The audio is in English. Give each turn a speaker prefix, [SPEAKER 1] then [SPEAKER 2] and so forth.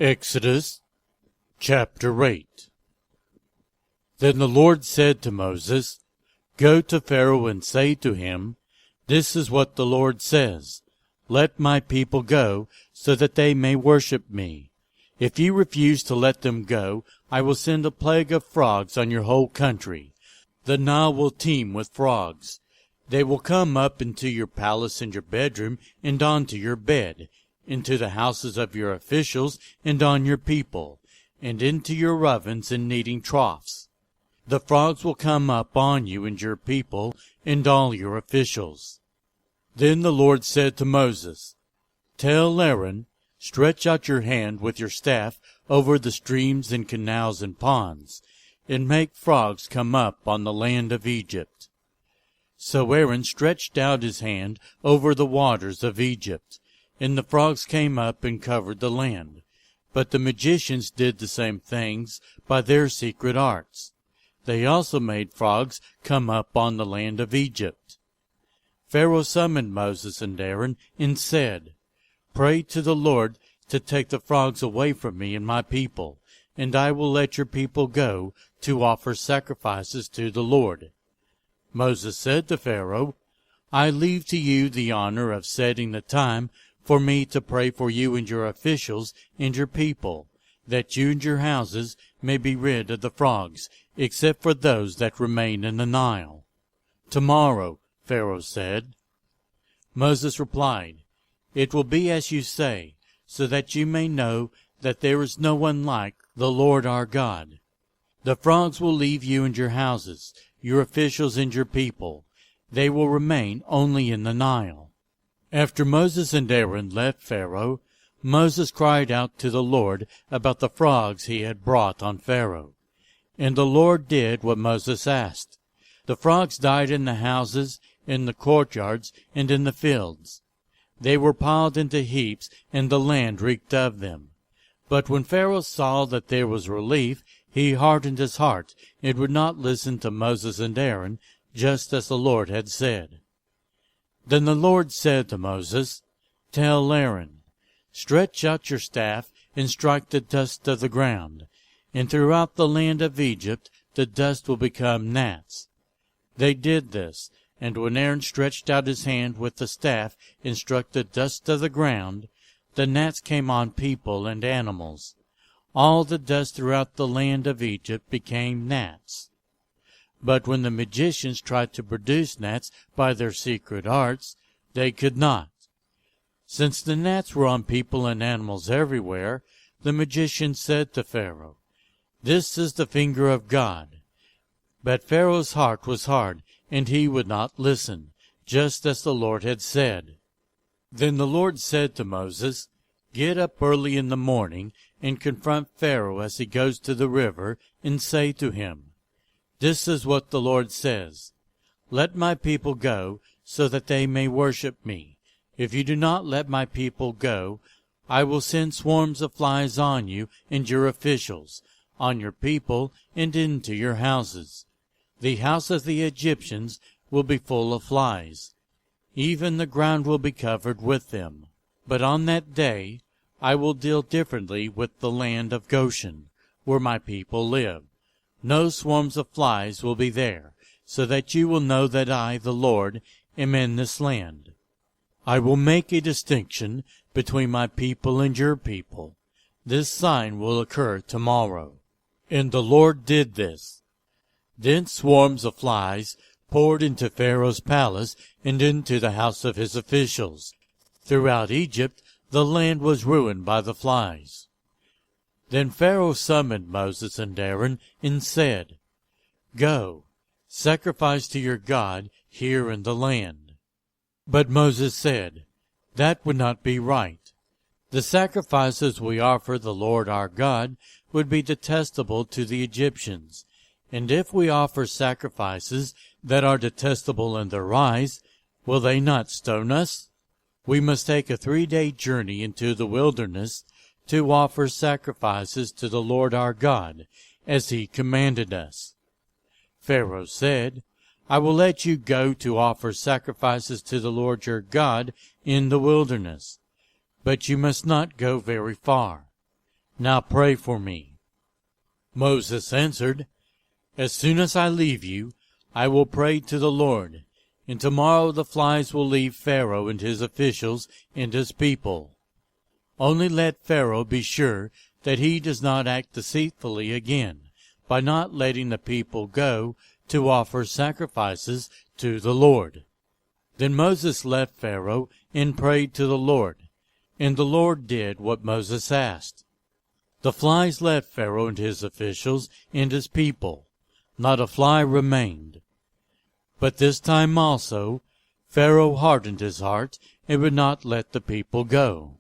[SPEAKER 1] Exodus chapter 8. Then the Lord said to Moses, Go to Pharaoh and say to him, This is what the Lord says, Let my people go, so that they may worship me. If you refuse to let them go, I will send a plague of frogs on your whole country. The Nile will teem with frogs. They will come up into your palace and your bedroom, and onto your bed, into the houses of your officials, and on your people, and into your ovens and kneading troughs. The frogs will come up on you and your people, and all your officials. Then the Lord said to Moses, Tell Aaron, Stretch out your hand with your staff over the streams and canals and ponds, and make frogs come up on the land of Egypt. So Aaron stretched out his hand over the waters of Egypt, and the frogs came up and covered the land. But the magicians did the same things by their secret arts. They also made frogs come up on the land of Egypt. Pharaoh summoned Moses and Aaron and said, Pray to the Lord to take the frogs away from me and my people, and I will let your people go to offer sacrifices to the Lord. Moses said to Pharaoh, I leave to you the honor of setting the time for me to pray for you and your officials and your people, that you and your houses may be rid of the frogs, except for those that remain in the Nile. Tomorrow, Pharaoh said. Moses replied, It will be as you say, so that you may know that there is no one like the Lord our God. The frogs will leave you and your houses, your officials and your people. They will remain only in the Nile. After Moses and Aaron left Pharaoh, Moses cried out to the Lord about the frogs he had brought on Pharaoh. And the Lord did what Moses asked. The frogs died in the houses, in the courtyards, and in the fields. They were piled into heaps, and the land reeked of them. But when Pharaoh saw that there was relief, he hardened his heart, and would not listen to Moses and Aaron, just as the Lord had said. Then the Lord said to Moses, Tell Aaron, Stretch out your staff and strike the dust of the ground, and throughout the land of Egypt the dust will become gnats. They did this, and when Aaron stretched out his hand with the staff and struck the dust of the ground, the gnats came on people and animals. All the dust throughout the land of Egypt became gnats. But when the magicians tried to produce gnats by their secret arts, they could not. Since the gnats were on people and animals everywhere, the magicians said to Pharaoh, This is the finger of God. But Pharaoh's heart was hard, and he would not listen, just as the Lord had said. Then the Lord said to Moses, Get up early in the morning, and confront Pharaoh as he goes to the river, and say to him, This is what the Lord says, Let my people go, so that they may worship me. If you do not let my people go, I will send swarms of flies on you and your officials, on your people, and into your houses. The house of the Egyptians will be full of flies. Even the ground will be covered with them. But on that day I will deal differently with the land of Goshen, where my people live. No swarms of flies will be there, so that you will know that I, the Lord, am in this land. I will make a distinction between my people and your people. This sign will occur tomorrow. And the Lord did this. Then swarms of flies poured into Pharaoh's palace and into the house of his officials. Throughout Egypt the land was ruined by the flies. Then Pharaoh summoned Moses and Aaron and said, Go, sacrifice to your God here in the land. But Moses said, That would not be right. The sacrifices we offer the Lord our God would be detestable to the Egyptians. And if we offer sacrifices that are detestable in their eyes, will they not stone us? We must take a 3-day journey into the wilderness to offer sacrifices to the Lord our God, as he commanded us. Pharaoh said, I will let you go to offer sacrifices to the Lord your God in the wilderness, but you must not go very far. Now pray for me." Moses answered, "As soon as I leave you, I will pray to the Lord, and tomorrow the flies will leave Pharaoh and his officials and his people. Only let Pharaoh be sure that he does not act deceitfully again, by not letting the people go to offer sacrifices to the Lord." Then Moses left Pharaoh and prayed to the Lord, and the Lord did what Moses asked. The flies left Pharaoh and his officials and his people. Not a fly remained. But this time also Pharaoh hardened his heart and would not let the people go.